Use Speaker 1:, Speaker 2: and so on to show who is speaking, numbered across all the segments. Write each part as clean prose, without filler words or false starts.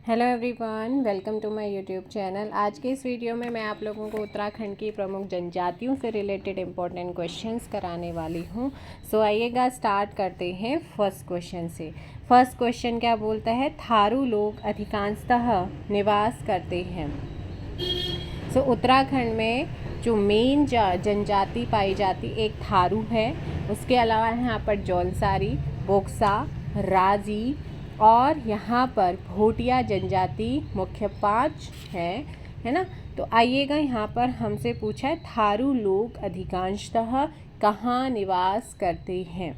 Speaker 1: Hello everyone, welcome to my YouTube channel. आज के इस वीडियो में मैं आप लोगों को उत्तराखंड की प्रमुख जनजातियों से रिलेटेड इम्पोर्टेंट क्वेश्चंस कराने वाली हूँ। सो आइएगा स्टार्ट करते हैं फर्स्ट क्वेश्चन से। फर्स्ट क्वेश्चन क्या बोलता है? थारू लोग अधिकांशतः निवास करते हैं। सो उत्तराखंड में जो मेन जनजाति पाई जाती एक थारू है। उसके अलावा यहाँ पर जौनसारी, बोक्सा, राजी और यहाँ पर भोटिया जनजाति मुख्य 5 है ना। तो आइएगा, यहाँ पर हमसे पूछा है थारू लोग अधिकांशतः कहाँ निवास करते हैं।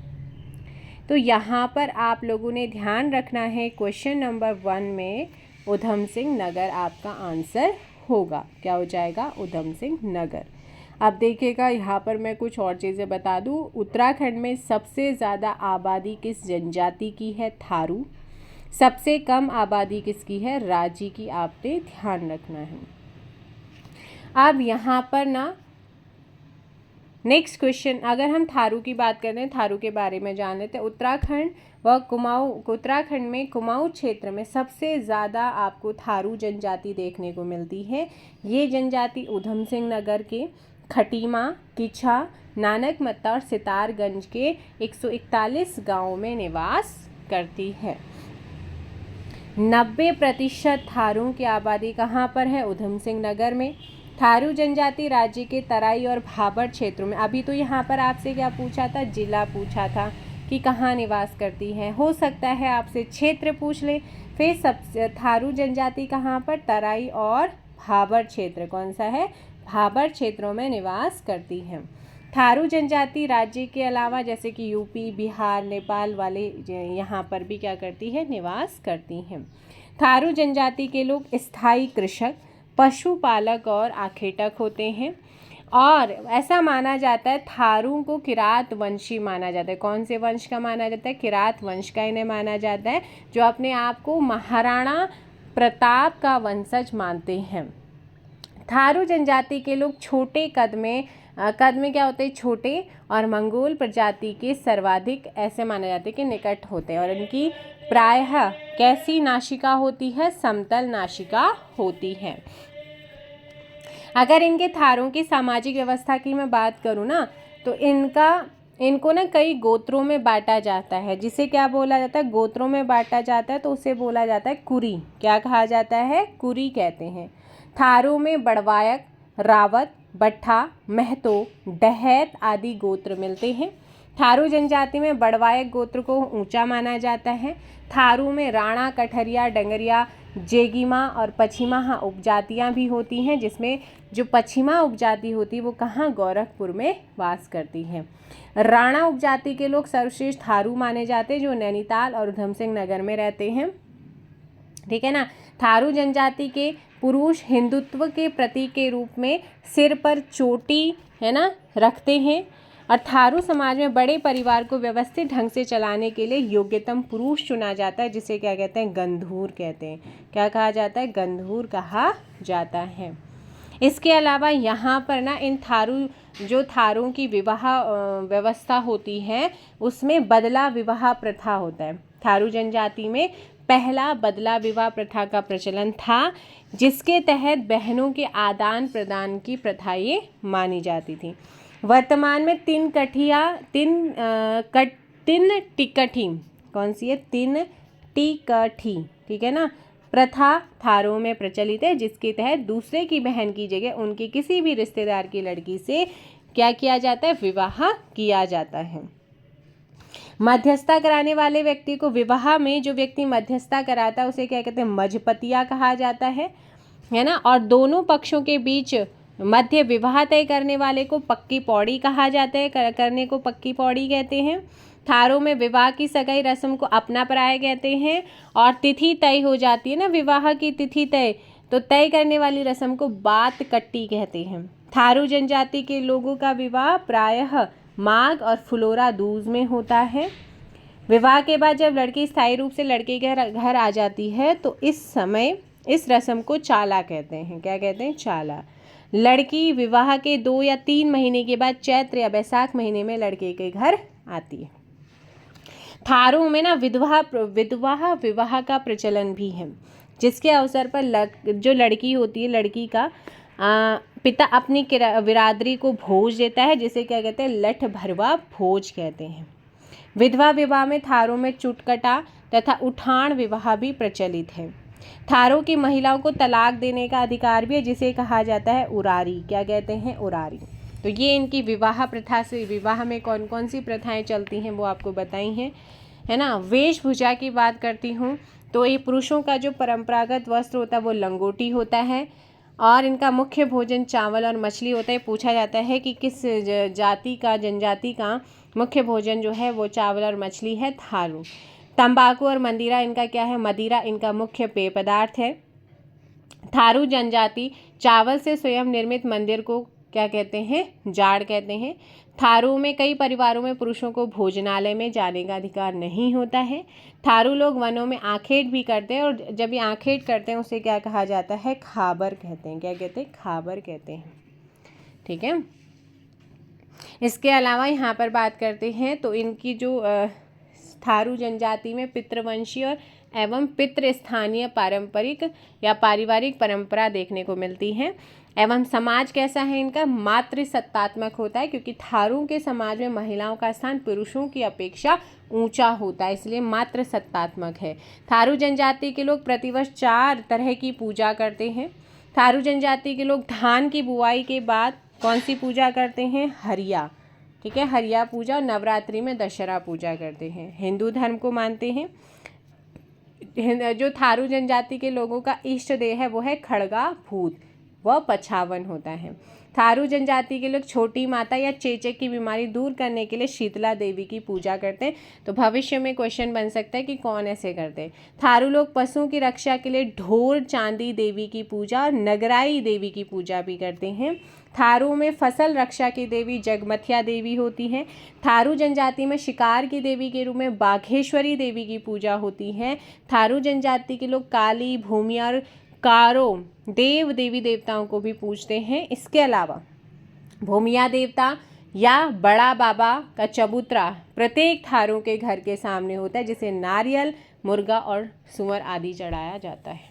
Speaker 1: तो यहाँ पर आप लोगों ने ध्यान रखना है, क्वेश्चन नंबर 1 में उधम सिंह नगर आपका आंसर होगा। क्या हो जाएगा? उधम सिंह नगर। अब देखिएगा, यहाँ पर मैं कुछ और चीज़ें बता दूँ। उत्तराखंड में सबसे ज़्यादा आबादी किस जनजाति की है? थारू। सबसे कम आबादी किसकी है? राजी की। आपने ध्यान रखना है। अब यहाँ पर ना नेक्स्ट क्वेश्चन, अगर हम थारू की बात करें, थारू के बारे में जान लेते हैं। उत्तराखंड उत्तराखंड में कुमाऊं क्षेत्र में सबसे ज़्यादा आपको थारू जनजाति देखने को मिलती है। ये जनजाति उधम सिंह नगर के खटीमा, किछा, नानकमत्ता और सितारगंज के 141 गाँव में निवास करती है। 90% थारू की आबादी कहाँ पर है? उधम सिंह नगर में। थारू जनजाति राज्य के तराई और भाबर क्षेत्रों में, अभी तो यहाँ पर आपसे क्या पूछा था? जिला पूछा था कि कहाँ निवास करती है। हो सकता है आपसे क्षेत्र पूछ ले। फिर सब थारू जनजाति कहाँ पर? तराई और भाबर क्षेत्र। कौन सा है? भाबर क्षेत्रों में निवास करती है। थारू जनजाति राज्य के अलावा जैसे कि यूपी, बिहार, नेपाल वाले यहाँ पर भी क्या करती है? निवास करती हैं। थारू जनजाति के लोग स्थायी कृषक, पशुपालक और आखेटक होते हैं। और ऐसा माना जाता है थारू को किरात वंशी माना जाता है। कौन से वंश का माना जाता है? किरात वंश का इन्हें माना जाता है, जो अपने आप को महाराणा प्रताप का वंशज मानते हैं। थारू जनजाति के लोग छोटे कद में क्या होते हैं? छोटे, और मंगोल प्रजाति के सर्वाधिक ऐसे माना जाते हैं कि निकट होते हैं। और इनकी प्रायः कैसी नासिका होती है? समतल नासिका होती है। अगर इनके थारों की सामाजिक व्यवस्था की मैं बात करूँ ना, तो इनको ना कई गोत्रों में बांटा जाता है। जिसे क्या बोला जाता है? गोत्रों में बांटा जाता है, तो उसे बोला जाता है कुरी। क्या कहा जाता है? कुरी कहते हैं। थारू में बड़वायक, रावत, बट्ठा, महतो, डहैत आदि गोत्र मिलते हैं। थारू जनजाति में बड़वायक गोत्र को ऊंचा माना जाता है। थारू में राणा, कठरिया, डंगरिया, जेगिमा और पछिमा उपजातियां भी होती हैं, जिसमें जो पछिमा उपजाति होती है वो कहाँ? गोरखपुर में वास करती है। राणा उपजाति के लोग सर्वश्रेष्ठ थारू माने जाते हैं, जो नैनीताल और उधम सिंह नगर में रहते हैं। ठीक है ना। थारू जनजाति के पुरुष हिंदुत्व के प्रतीक के रूप में सिर पर चोटी है ना रखते हैं। और थारू समाज में बड़े परिवार को व्यवस्थित ढंग से चलाने के लिए योग्यतम पुरुष चुना जाता है, जिसे क्या कहते हैं? गंधूर कहते हैं। क्या कहा जाता है? गंधूर कहा जाता है। इसके अलावा यहाँ पर ना इन थारू की विवाह व्यवस्था होती है, उसमें बदला विवाह प्रथा होता है। थारू जनजाति में पहला बदला विवाह प्रथा का प्रचलन था, जिसके तहत बहनों के आदान प्रदान की प्रथा ये मानी जाती थी। वर्तमान में तीन टिकठी, कौन सी है? 3 टिकठी, ठीक है ना, प्रथा थारू में प्रचलित है, जिसके तहत दूसरे की बहन की जगह उनके किसी भी रिश्तेदार की लड़की से क्या किया जाता है? विवाह किया जाता है। मध्यस्थता कराने वाले व्यक्ति को, विवाह में जो व्यक्ति मध्यस्थता कराता है उसे क्या कहते हैं? मझपतिया कहा जाता है ना। और दोनों पक्षों के बीच मध्य विवाह तय करने वाले को पक्की पौड़ी कहा जाता है। करने को पक्की पौड़ी कहते हैं। थारू में विवाह की सगाई रस्म को अपना पराया कहते हैं। और तिथि तय हो जाती है ना, विवाह की तिथि तय, तो तय करने वाली रस्म को बात कट्टी कहते हैं। थारू जनजाति के लोगों का विवाह प्रायः माघ और फुलोरा दूज में होता है। विवाह के बाद जब लड़की स्थायी रूप से लड़के के घर आ जाती है, तो इस समय इस रस्म को चाला कहते हैं। क्या कहते हैं? चाला। लड़की विवाह के 2 या 3 महीने के बाद चैत्र या बैसाख महीने में लड़के के घर आती है। थारू में ना विधवा विवाह का प्रचलन भी है, जिसके अवसर पर जो लड़की होती है, लड़की का पिता अपनी बिरादरी को भोज देता है, जिसे क्या कहते हैं, लठ भरवा भोज कहते हैं। विधवा विवाह में थारू में चुटकटा तथा उठान विवाह भी प्रचलित है। थारू की महिलाओं को तलाक देने का अधिकार भी है, जिसे कहा जाता है उरारी। क्या कहते हैं? उरारी। तो ये इनकी विवाह प्रथा से, विवाह में कौन कौन सी प्रथाएं चलती हैं वो आपको बताई हैं, है ना। वेशभूषा की बात करती हूँ तो ये पुरुषों का जो परंपरागत वस्त्र होता है वो लंगोटी होता है, और इनका मुख्य भोजन चावल और मछली होता है। पूछा जाता है कि किस जनजाति का मुख्य भोजन जो है वो चावल और मछली है? थारू। तंबाकू और मदिरा इनका क्या है? मदिरा इनका मुख्य पेय पदार्थ है। थारू जनजाति चावल से स्वयं निर्मित मंदिर को क्या कहते हैं? जाड़ कहते हैं। थारू में कई परिवारों में पुरुषों को भोजनालय में जाने का अधिकार नहीं होता है। थारू लोग वनों में आखेट भी करते हैं, और जब ये आखेट करते हैं उसे क्या कहा जाता है? खाबर कहते हैं। क्या कहते हैं? खाबर कहते हैं। ठीक है। इसके अलावा यहाँ पर बात करते हैं तो इनकी जो थारू जनजाति में पितृवंशी और एवं पितृ स्थानीय पारंपरिक या पारिवारिक परंपरा देखने को मिलती है। एवं समाज कैसा है इनका? मातृसत्तात्मक होता है, क्योंकि थारू के समाज में महिलाओं का स्थान पुरुषों की अपेक्षा ऊंचा होता है, इसलिए मातृसत्तात्मक है। थारू जनजाति के लोग प्रतिवर्ष 4 तरह की पूजा करते हैं। थारू जनजाति के लोग धान की बुआई के बाद कौन सी पूजा करते हैं? हरिया। ठीक है, हरिया पूजा। और नवरात्रि में दशहरा पूजा करते हैं। हिंदू धर्म को मानते हैं। जो थारू जनजाति के लोगों का इष्ट देव है वो है खड़गा भूत, वह पछावन होता है। थारू जनजाति के लोग छोटी माता या चेचक की बीमारी दूर करने के लिए शीतला देवी की पूजा करते हैं। तो भविष्य में क्वेश्चन बन सकता है कि कौन ऐसे करते हैं। थारू लोग पशुओं की रक्षा के लिए ढोर चांदी देवी की पूजा और नगराई देवी की पूजा भी करते हैं। थारू में फसल रक्षा की देवी जगमथिया देवी होती है। थारू जनजाति में शिकार की देवी के रूप में बाघेश्वरी देवी की पूजा होती है। थारू जनजाति के लोग काली, भूमि और कारो देव देवी देवताओं को भी पूजते हैं। इसके अलावा भूमिया देवता या बड़ा बाबा का चबूतरा प्रत्येक थारू के घर के सामने होता है, जिसे नारियल, मुर्गा और सुअर आदि चढ़ाया जाता है।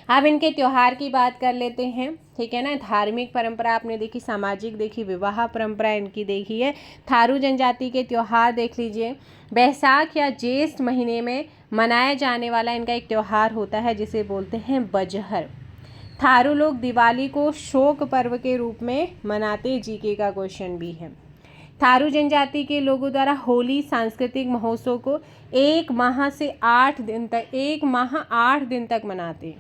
Speaker 1: अब इनके त्यौहार की बात कर लेते हैं। ठीक है ना। धार्मिक परंपरा आपने देखी, सामाजिक देखी, विवाह परंपरा इनकी देखी है। थारू जनजाति के त्यौहार देख लीजिए। बैसाख या ज्येष्ठ महीने में मनाया जाने वाला इनका एक त्यौहार होता है, जिसे बोलते हैं बजहर। थारू लोग दिवाली को शोक पर्व के रूप में मनाते। जीके का क्वेश्चन भी है। थारू जनजाति के लोगों द्वारा होली सांस्कृतिक महोत्सव को 1 माह से 8 दिन तक 1 माह 8 दिन तक मनाते।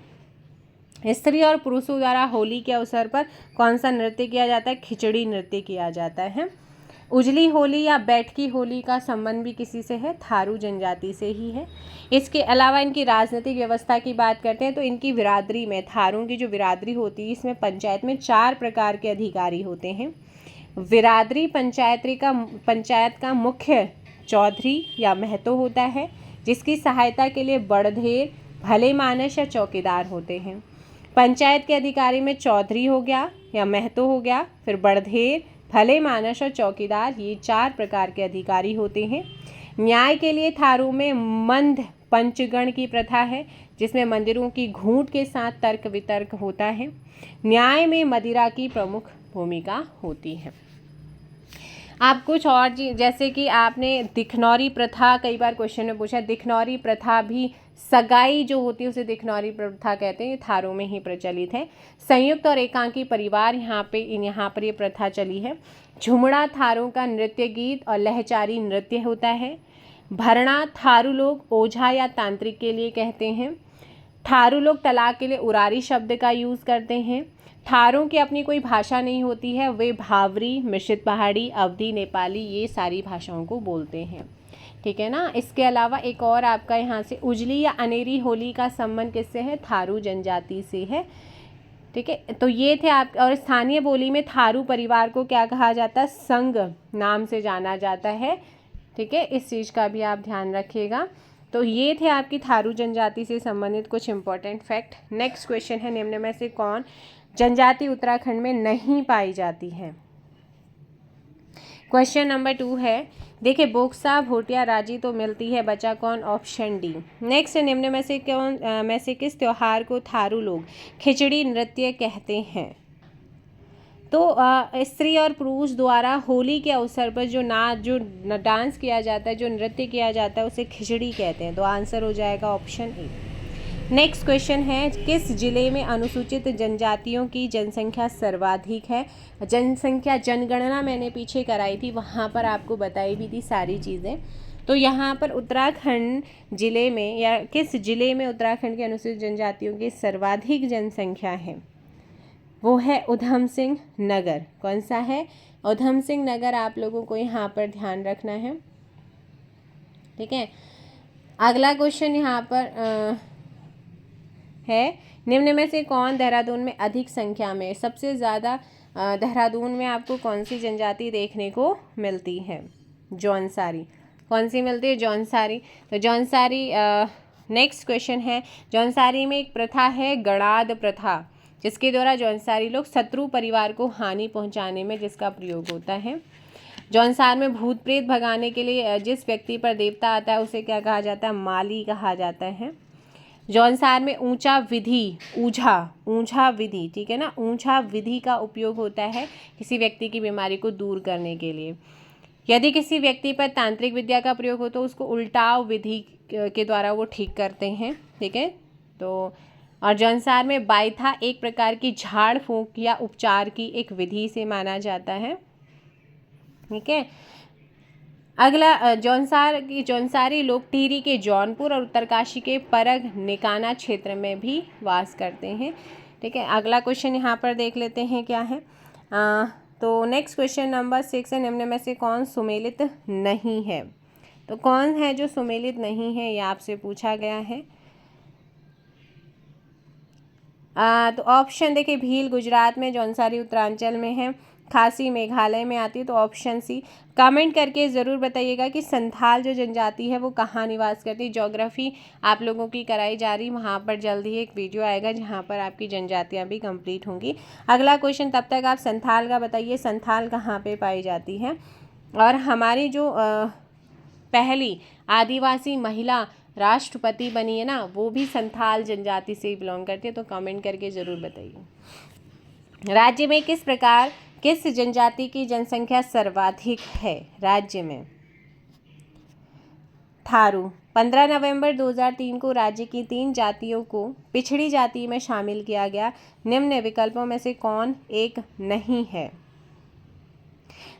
Speaker 1: स्त्री और पुरुषों द्वारा होली के अवसर पर कौन सा नृत्य किया जाता है? खिचड़ी नृत्य किया जाता है। उजली होली या बैठकी होली का संबंध भी किसी से है? थारू जनजाति से ही है। इसके अलावा इनकी राजनीतिक व्यवस्था की बात करते हैं तो इनकी बिरादरी में, थारू की जो बिरादरी होती है, इसमें पंचायत में 4 प्रकार के अधिकारी होते हैं। बिरादरी पंचायत का मुख्य चौधरी या महतो होता है, जिसकी सहायता के लिए बड़धेर, भले मानस या चौकीदार होते हैं। पंचायत के अधिकारी में चौधरी हो गया या महतो हो गया, फिर बड़धेर, भले मानस और चौकीदार, ये 4 प्रकार के अधिकारी होते हैं। न्याय के लिए थारू में मंद पंचगण की प्रथा है, जिसमें मंदिरों की घूंट के साथ तर्क वितर्क होता है। न्याय में मदिरा की प्रमुख भूमिका होती है। आप कुछ और जैसे कि आपने दिखनौरी प्रथा कई बार क्वेश्चन में पूछा, दिखनौरी प्रथा भी, सगाई जो होती है उसे दिखनौरी प्रथा कहते हैं, थारू में ही प्रचलित है। संयुक्त और एकांकी परिवार यहाँ पर ये प्रथा चली है। झुमड़ा थारू का नृत्य गीत और लहचारी नृत्य होता है। भरना थारू लोग ओझा या तांत्रिक के लिए कहते हैं। थारू लोग तलाक के लिए उरारी शब्द का यूज़ करते हैं। थारू की अपनी कोई भाषा नहीं होती है, वे भावरी, मिश्रित पहाड़ी, अवधी, नेपाली, ये सारी भाषाओं को बोलते हैं। ठीक है ना। इसके अलावा एक और आपका यहाँ से उजली या अनेरी होली का संबंध किससे है? थारू जनजाति से है। ठीक है। तो ये थे आप। और स्थानीय बोली में थारू परिवार को क्या कहा जाता है? संग नाम से जाना जाता है। ठीक है, इस चीज़ का भी आप ध्यान रखिएगा। तो ये थे आपकी थारू जनजाति से संबंधित कुछ इंपॉर्टेंट फैक्ट। नेक्स्ट क्वेश्चन है, निम्न में से कौन जनजाति उत्तराखंड में नहीं पाई जाती है? क्वेश्चन नंबर 2 है, देखिए बोक्सा भोटिया राजी तो मिलती है, बचा कौन? Option D. नेक्स्ट, निम्न में से किस त्योहार को थारू लोग खिचड़ी नृत्य कहते हैं? तो स्त्री और पुरुष द्वारा होली के अवसर पर जो डांस किया जाता है, जो नृत्य किया जाता है, उसे खिचड़ी कहते हैं। तो आंसर हो जाएगा ऑप्शन ए। नेक्स्ट क्वेश्चन है, किस जिले में अनुसूचित जनजातियों की जनसंख्या सर्वाधिक है? जनगणना मैंने पीछे कराई थी, वहाँ पर आपको बताई भी थी सारी चीज़ें। तो यहाँ पर उत्तराखंड जिले में, या किस जिले में उत्तराखंड के अनुसूचित जनजातियों की सर्वाधिक जनसंख्या है? वो है उधम सिंह नगर। कौन सा है? उधम सिंह नगर। आप लोगों को यहाँ पर ध्यान रखना है, ठीक है। अगला क्वेश्चन यहाँ पर है, निम्न में से कौन देहरादून में अधिक संख्या में, सबसे ज़्यादा देहरादून में आपको कौन सी जनजाति देखने को मिलती है? जौनसारी। कौन सी मिलती है? जौनसारी। तो जौनसारी। नेक्स्ट क्वेश्चन है, जौनसारी में एक प्रथा है गणाद प्रथा, जिसके द्वारा जौनसारी लोग शत्रु परिवार को हानि पहुंचाने में जिसका प्रयोग होता है। जौनसार में भूत प्रेत भगाने के लिए जिस व्यक्ति पर देवता आता है उसे क्या कहा जाता है? माली कहा जाता है। जौनसार में ऊंचा विधि, ठीक है ना, ऊंचा विधि का उपयोग होता है किसी व्यक्ति की बीमारी को दूर करने के लिए। यदि किसी व्यक्ति पर तांत्रिक विद्या का प्रयोग हो तो उसको उल्टाव विधि के द्वारा वो ठीक करते हैं, ठीक है। तो और जौनसार में बाइथा एक प्रकार की झाड़ फूंक या उपचार की एक विधि से माना जाता है, ठीक है। अगला, जौनसारी लोग टिहरी के जौनपुर और उत्तरकाशी के परग निकाना क्षेत्र में भी वास करते हैं, ठीक है। अगला क्वेश्चन यहाँ पर देख लेते हैं क्या है। तो नेक्स्ट क्वेश्चन नंबर 6 है, निम्न में से कौन सुमेलित नहीं है? तो कौन है जो सुमेलित नहीं है, ये आपसे पूछा गया है। तो ऑप्शन देखिए, भील गुजरात में, जौनसारी उत्तरांचल में है, खासी मेघालय में आती है। तो ऑप्शन सी। कमेंट करके ज़रूर बताइएगा कि संथाल जो जनजाति है वो कहाँ निवास करती है। ज्योग्राफी आप लोगों की कराई जा रही, वहाँ पर जल्द ही एक वीडियो आएगा जहाँ पर आपकी जनजातियाँ भी कंप्लीट होंगी। अगला क्वेश्चन, तब तक आप संथाल का बताइए, संथाल कहाँ पे पाई जाती है? और हमारी जो पहली आदिवासी महिला राष्ट्रपति बनी है ना, वो भी संथाल जनजाति से बिलोंग करती है। तो कमेंट करके ज़रूर बताइए। राज्य में किस जनजाति की जनसंख्या सर्वाधिक है? राज्य में थारू। 15 नवंबर 2003 को राज्य की 3 जातियों को पिछड़ी जाति में शामिल किया गया। निम्न विकल्पों में से कौन एक नहीं है?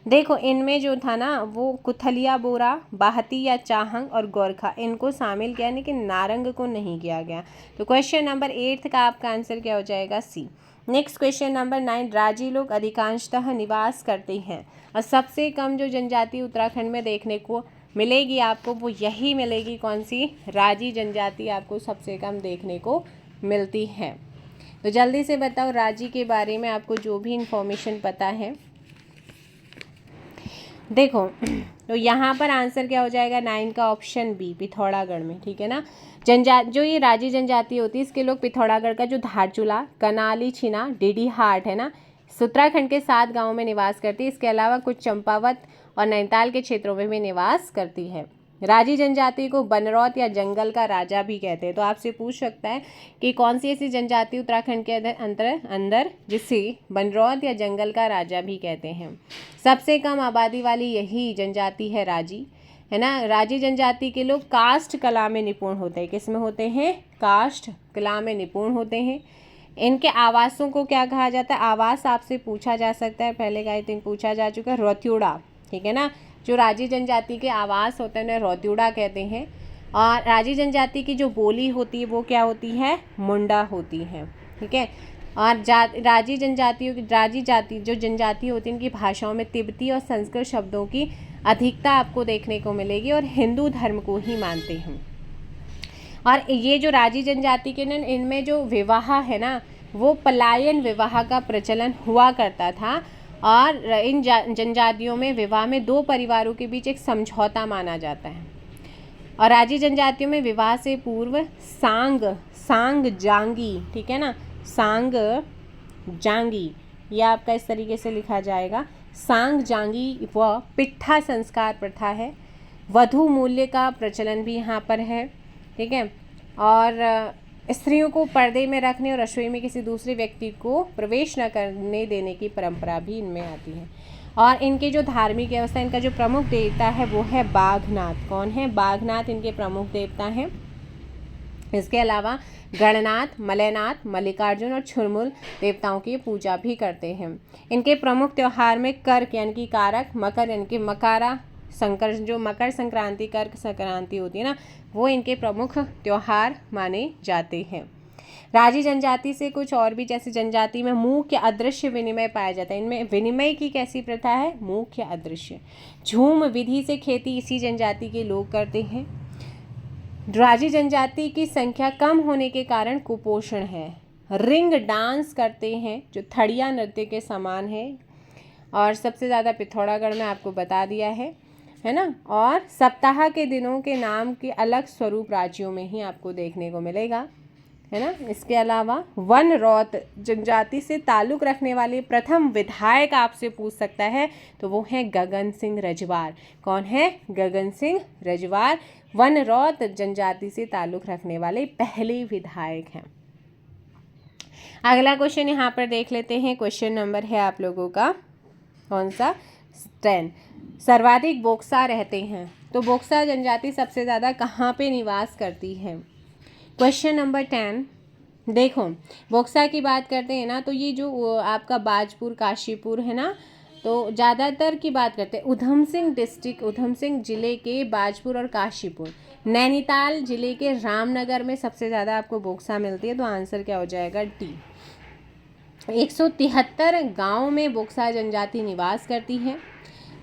Speaker 1: देखो, इनमें जो था ना वो कुथलिया बोरा, बाहती या चाहंग और गोरखा, इनको शामिल किया, लेकिन नारंग को नहीं किया गया। तो क्वेश्चन नंबर 8 का आपका आंसर क्या हो जाएगा? सी। नेक्स्ट क्वेश्चन नंबर 9, राजी लोग अधिकांशतः निवास करते हैं और सबसे कम जो जनजाति उत्तराखंड में देखने को मिलेगी आपको, वो यही मिलेगी। कौन सी? राजी जनजाति आपको सबसे कम देखने को मिलती है। तो जल्दी से बताओ राजी के बारे में आपको जो भी इंफॉर्मेशन पता है। देखो, तो यहाँ पर आंसर क्या हो जाएगा? 9 का ऑप्शन बी, पिथौरागढ़ में, ठीक है ना। जो ये राजी जनजाति होती है, इसके लोग पिथौरागढ़ का जो धारचूला, कनाली छिना, डीडीहाट है ना, उत्तराखंड के 7 गांवों में निवास करती है। इसके अलावा कुछ चंपावत और नैनीताल के क्षेत्रों में भी निवास करती है। राजी जनजाति को बनरौत या जंगल का राजा भी कहते हैं। तो आपसे पूछ सकता है कि कौन सी ऐसी जनजाति उत्तराखंड के अंदर जिसे बनरौत या जंगल का राजा भी कहते हैं। सबसे कम आबादी वाली यही जनजाति है राजी, है ना। राजी जनजाति के लोग काष्ठ कला में निपुण होते हैं। किस में होते हैं? काष्ठ कला में निपुण होते हैं। इनके आवासों को क्या कहा जाता है? आवास आपसे पूछा जा सकता है, पहले का आई थिंक पूछा जा चुका है, रौत्युड़ा, ठीक है ना। जो राजी जनजाति के आवास होते हैं उन्हें रौत्युड़ा कहते हैं। और राजी जनजाति की जो बोली होती है वो क्या होती है? मुंडा होती है, ठीक है। और राजी जाति जो जनजाति होती है, इनकी भाषाओं में तिब्बती और संस्कृत शब्दों की अधिकता आपको देखने को मिलेगी और हिंदू धर्म को ही मानते हैं। और ये जो राजी जनजाति के इनमें जो विवाह है ना, वो पलायन विवाह का प्रचलन हुआ करता था। और इन जनजातियों में विवाह में 2 परिवारों के बीच एक समझौता माना जाता है। और राजी जनजातियों में विवाह से पूर्व सांग जांगी, ठीक है ना, सांग जांगी, यह आपका इस तरीके से लिखा जाएगा, सांग जांगी व पिट्ठा संस्कार प्रथा है। वधू मूल्य का प्रचलन भी यहाँ पर है, ठीक है। और स्त्रियों को पर्दे में रखने और रसोई में किसी दूसरे व्यक्ति को प्रवेश न करने देने की परंपरा भी इनमें आती है। और इनके जो धार्मिक व्यवस्था, इनका जो प्रमुख देवता है वो है बाघनाथ। कौन है? बाघनाथ इनके प्रमुख देवता हैं। इसके अलावा गणनाथ, मलयनाथ, मल्लिकार्जुन और छुरमुल देवताओं की पूजा भी करते हैं। इनके प्रमुख त्यौहार में कर्क यानी कि कारक, मकर यानी कि मकारा, संकर जो मकर संक्रांति, कर्क संक्रांति होती है ना, वो इनके प्रमुख त्यौहार माने जाते हैं। राजी जनजाति से कुछ और भी, जैसे जनजाति में मुख्य अदृश्य विनिमय पाया जाता है। इनमें विनिमय की कैसी प्रथा है? मुख्य अदृश्य। झूम विधि से खेती इसी जनजाति के लोग करते हैं। राजी जनजाति की संख्या कम होने के कारण कुपोषण है। रिंग डांस करते हैं जो थड़िया नृत्य के समान है। और सबसे ज़्यादा पिथौरागढ़ में आपको बता दिया है ना। और सप्ताह के दिनों के नाम के अलग स्वरूप राज्यों में ही आपको देखने को मिलेगा, है ना। इसके अलावा वन रौत जनजाति से ताल्लुक़ रखने वाले प्रथम विधायक आपसे पूछ सकता है तो वो है गगन सिंह रजवार। कौन है? गगन सिंह रजवार वन रौत जनजाति से ताल्लुक़ रखने वाले पहले विधायक हैं। अगला क्वेश्चन यहाँ पर देख लेते हैं। क्वेश्चन नंबर है आप लोगों का कौन सा? 10। सर्वाधिक बोक्सा रहते हैं, तो बोक्सा जनजाति सबसे ज़्यादा कहाँ पे निवास करती है? क्वेश्चन नंबर 10 देखो, बोक्सा की बात करते हैं ना, तो ये जो आपका बाजपुर, काशीपुर है ना, तो ज़्यादातर की बात करते हैं उधम सिंह डिस्ट्रिक्ट, उधम सिंह जिले के बाजपुर और काशीपुर। नैनीताल जिले के रामनगर में सबसे ज़्यादा आपको बोक्सा मिलती है, तो आंसर क्या हो जाएगा? डी। 173 गाँव में बोक्सा जनजाति निवास करती है।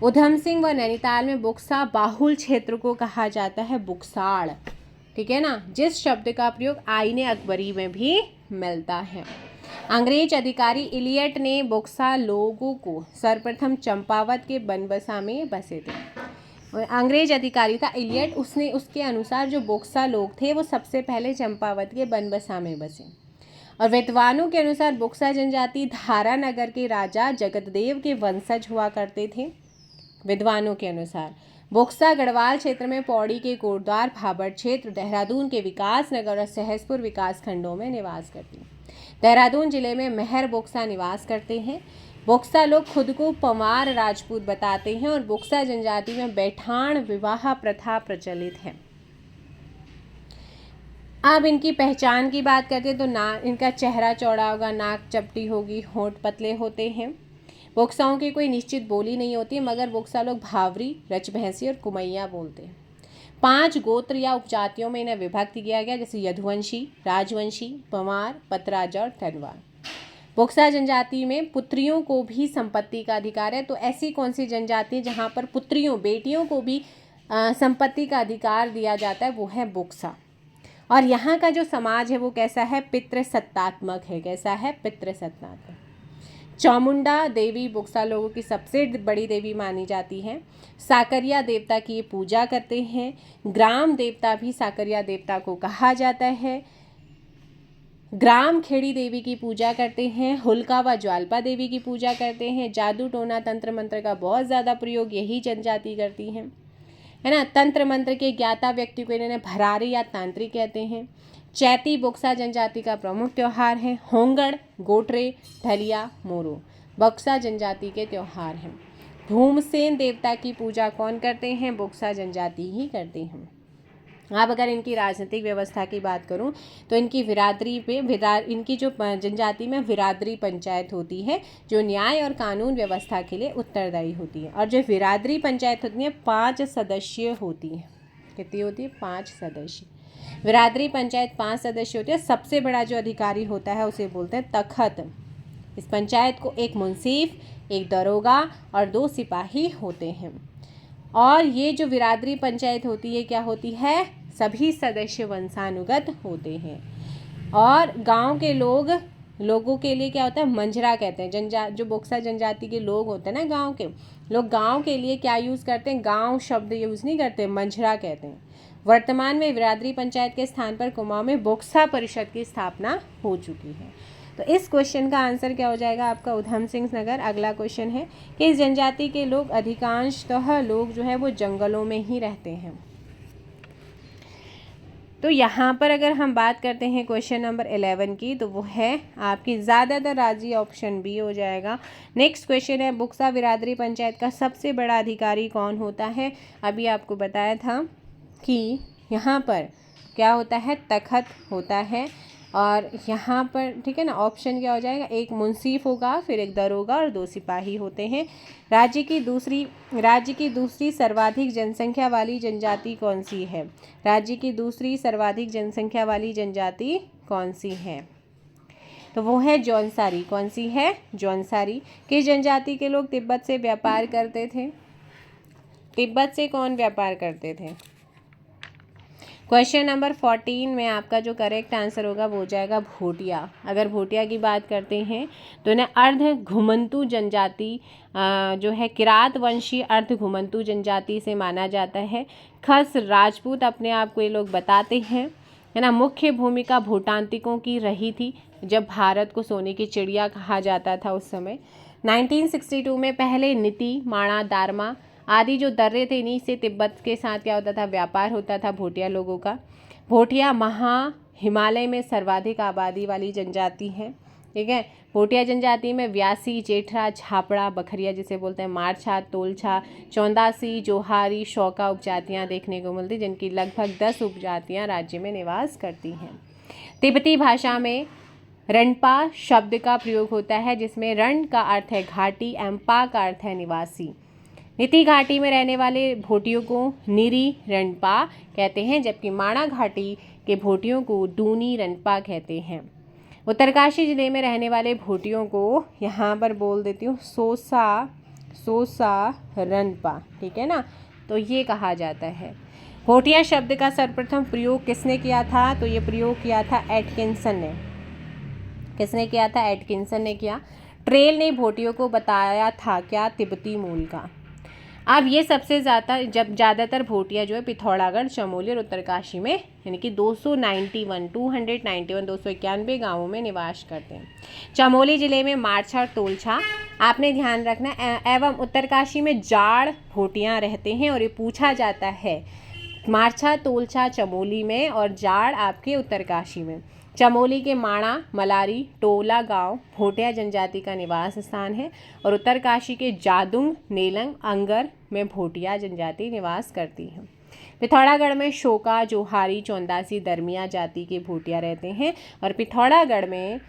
Speaker 1: उधम सिंह व नैनीताल में बोक्सा बाहुल क्षेत्र को कहा जाता है बुक्साड़, ठीक है ना, जिस शब्द का प्रयोग आईने अकबरी में भी मिलता है। अंग्रेज अधिकारी इलियट ने बोक्सा लोगों को सर्वप्रथम चंपावत के बनबसा में बसे थे। अंग्रेज अधिकारी था इलियट, उसके अनुसार जो बोक्सा लोग थे वो सबसे पहले चंपावत के बनबसा में बसे। और विद्वानों के अनुसार बोक्सा जनजाति धारानगर के राजा जगतदेव के वंशज हुआ करते थे। विद्वानों के अनुसार बोक्सा गढ़वाल क्षेत्र में पौड़ी के कोटद्वार, भाबर क्षेत्र, देहरादून के विकास नगर और सहसपुर विकास खंडों में निवास करती हैं। देहरादून जिले में मेहर बोक्सा निवास करते हैं। बोक्सा लोग खुद को पवार राजपूत बताते हैं और बोक्सा जनजाति में बैठान विवाह प्रथा प्रचलित है। अब इनकी पहचान की बात करते हैं तो इनका चेहरा चौड़ा होगा, नाक चपटी होगी, होंठ पतले होते हैं। बोक्साओं की कोई निश्चित बोली नहीं होती, मगर बोक्सा लोग भावरी, रचभैंसी और कुमैया बोलते हैं। 5 गोत्र या उपजातियों में इन्हें विभक्त किया गया, जैसे यदुवंशी, राजवंशी, पवार, पतराजा और तनवार। बोक्सा जनजाति में पुत्रियों को भी संपत्ति का अधिकार है। तो ऐसी कौन सी जनजाति है जहाँ पर पुत्रियों, बेटियों को भी संपत्ति का अधिकार दिया जाता है? वो है बोक्सा। और यहाँ का जो समाज है वो कैसा है? पितृसत्तात्मक है। कैसा है? पितृसत्तात्मक। चामुंडा देवी बोक्सा लोगों की सबसे बड़ी देवी मानी जाती है। साकरिया देवता की पूजा करते हैं। ग्राम देवता भी साकरिया देवता को कहा जाता है। ग्राम खेड़ी देवी की पूजा करते हैं। हुलका व ज्वाल्पा देवी की पूजा करते हैं। जादू टोना तंत्र मंत्र का बहुत ज़्यादा प्रयोग यही जनजाति करती हैं, है ना। तंत्र मंत्र के ज्ञाता व्यक्ति को इन्हें भरारी या तांत्रिक कहते हैं। चैती बोक्सा जनजाति का प्रमुख त्यौहार है। होंगड़, गोटरे, ढलिया, मोरो बोक्सा जनजाति के त्यौहार हैं। भूमसेन देवता की पूजा कौन करते हैं? बोक्सा जनजाति ही करते हैं। अब अगर इनकी राजनीतिक व्यवस्था की बात करूं तो इनकी इनकी जो जनजाति में विरादरी पंचायत होती है, जो न्याय और कानून व्यवस्था के लिए उत्तरदायी होती है। और जो विरादरी पंचायत होती है 5 सदस्य होती है। कितनी होती है? 5 सदस्य। विरादरी पंचायत 5 सदस्य होती है। सबसे बड़ा जो अधिकारी होता है उसे बोलते हैं तखत। इस पंचायत को एक मुंसीफ, एक दरोगा और 2 सिपाही होते हैं। और ये जो विरादरी पंचायत होती है क्या होती है? सभी सदस्य वंशानुगत होते हैं। और गांव के लोगों के लिए क्या होता है? मंजरा कहते हैं। जो बोक्सा जनजाति के लोग होते हैं ना, गांव के लोग गांव के लिए क्या यूज़ करते हैं? गांव शब्द यूज़ नहीं करते, मंजरा कहते हैं। वर्तमान में विरादरी पंचायत के स्थान पर कुमाऊं में बोक्सा परिषद की स्थापना हो चुकी है। तो इस क्वेश्चन का आंसर क्या हो जाएगा आपका उधम सिंह नगर। अगला क्वेश्चन है कि इस जनजाति के लोग अधिकांशतः लोग जो है वो जंगलों में ही रहते हैं। तो यहाँ पर अगर हम बात करते हैं क्वेश्चन नंबर 11 की, तो वो है आपकी ज़्यादातर राजी, ऑप्शन बी हो जाएगा। नेक्स्ट क्वेश्चन है बुक्सा बिरादरी पंचायत का सबसे बड़ा अधिकारी कौन होता है। अभी आपको बताया था कि यहाँ पर क्या होता है, तखत होता है, और यहाँ पर ठीक है ना, ऑप्शन क्या हो जाएगा, एक मुंसीफ होगा, फिर एक दरोगा और 2 सिपाही होते हैं। राज्य की दूसरी सर्वाधिक जनसंख्या वाली जनजाति कौन सी है। राज्य की दूसरी सर्वाधिक जनसंख्या वाली जनजाति कौन सी है, तो वो है जौनसारी। कौन सी है, जौनसारी। किस जनजाति के लोग तिब्बत से व्यापार करते थे। तिब्बत से कौन व्यापार करते थे। क्वेश्चन नंबर 14 में आपका जो करेक्ट आंसर होगा वो हो जाएगा भोटिया। अगर भोटिया की बात करते हैं तो इन्हें अर्ध घुमंतू जनजाति जो है किरात वंशी अर्ध घुमंतू जनजाति से माना जाता है। खस राजपूत अपने आप को ये लोग बताते हैं, है ना। मुख्य भूमिका भूटांतिकों की रही थी, जब भारत को सोने की चिड़िया कहा जाता था उस समय। 1962 में पहले नीति, माणा, दारमा आदि जो दर्रे थे, इन्हीं से तिब्बत के साथ क्या होता था, व्यापार होता था भोटिया लोगों का। भोटिया हिमालय में सर्वाधिक आबादी वाली जनजाति है, ठीक है। भोटिया जनजाति में व्यासी, जेठरा, झापड़ा, बखरिया जिसे बोलते हैं, मारछा, तोलछा, चौंदासी, जोहारी, शौका उपजातियाँ देखने को मिलती, जिनकी लगभग 10 उपजातियाँ राज्य में निवास करती हैं। तिब्बती भाषा में रणपा शब्द का प्रयोग होता है, जिसमें रण का अर्थ है घाटी, एम्पा का अर्थ है निवासी। नीति घाटी में रहने वाले भोटियों को निरी रणपा कहते हैं, जबकि माणा घाटी के भोटियों को डूनी रणपा कहते हैं। उत्तरकाशी जिले में रहने वाले भोटियों को यहाँ पर बोल देती हूँ सोसा रणपा, ठीक है ना। तो ये कहा जाता है। भोटिया शब्द का सर्वप्रथम प्रयोग किसने किया था, तो ये प्रयोग किया था एटकिंसन ने। किसने किया था, एटकिंसन ने किया। ट्रेल ने भोटियों को बताया था क्या, तिब्बती मूल का। अब ये सबसे ज़्यादातर भोटिया जो है पिथौरागढ़, चमोली और उत्तरकाशी में, यानी कि 291 गांवों में निवास करते हैं। चमोली जिले में मारछा और तोलछा आपने ध्यान रखना, एवं उत्तरकाशी में जाड़ भोटियाँ रहते हैं। और ये पूछा जाता है मारछा तोलछा चमोली में और जाड़ आपके उत्तरकाशी में। चमोली के माणा, मलारी, टोला गांव भोटिया जनजाति का निवास स्थान है, और उत्तरकाशी के जादुंग, नेलंग, अंगर में भोटिया जनजाति निवास करती है। पिथौरागढ़ में शोका, जोहारी, चौंदासी, दरमिया जाति के भोटिया रहते हैं, और पिथौरागढ़ में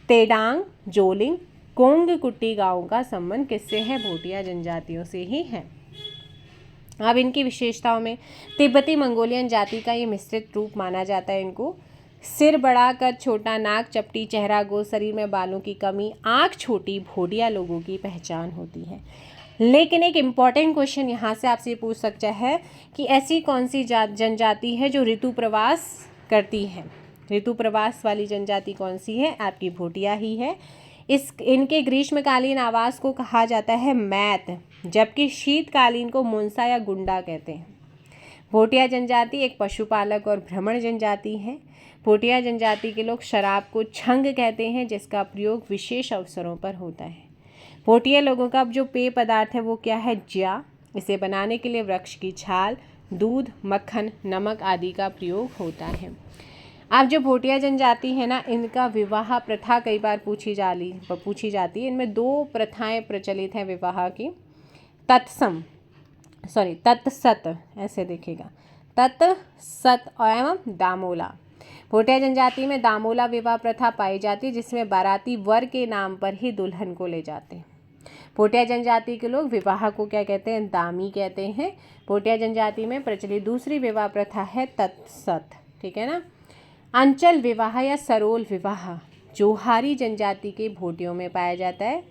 Speaker 1: तेडांग, जोलिंग, कोंग कुट्टी गाँव का संबंध किससे है, भोटिया जनजातियों से ही है। अब इनकी विशेषताओं में तिब्बती मंगोलियन जाति का ये मिश्रित रूप माना जाता है। इनको सिर बड़ा, कद छोटा, नाक चपटी, चेहरा गोल, शरीर में बालों की कमी, आँख छोटी भोटिया लोगों की पहचान होती है। लेकिन एक इम्पॉर्टेंट क्वेश्चन यहाँ से आपसे पूछ सकता है कि ऐसी कौन सी जनजाति है जो ऋतु प्रवास करती है। ऋतु प्रवास वाली जनजाति कौन सी है, आपकी भोटिया ही है। इनके ग्रीष्मकालीन आवास को कहा जाता है मैत, जबकि शीतकालीन को मुंसा या गुंडा कहते हैं। भोटिया जनजाति एक पशुपालक और भ्रमण जनजाति है। भोटिया जनजाति के लोग शराब को छंग कहते हैं, जिसका प्रयोग विशेष अवसरों पर होता है। भोटिया लोगों का जो पेय पदार्थ है वो क्या है, ज्या। इसे बनाने के लिए वृक्ष की छाल, दूध, मक्खन, नमक आदि का प्रयोग होता है। अब जो भोटिया जनजाति है ना, इनका विवाह प्रथा कई बार पूछी जाती है। इनमें 2 प्रथाएं प्रचलित हैं विवाह की, तत्सत, ऐसे देखिएगा, तत्सत एवं दामोला। भोटिया जनजाति में दामोला विवाह प्रथा पाई जाती है, जिसमें बाराती वर के नाम पर ही दुल्हन को ले जाते हैं। भोटिया जनजाति के लोग विवाह को क्या कहते हैं, दामी कहते हैं। भोटिया जनजाति में प्रचलित दूसरी विवाह प्रथा है तत्सत, ठीक है ना। अंचल विवाह या सरोल विवाह जोहारी जनजाति के भोटियों में पाया जाता है।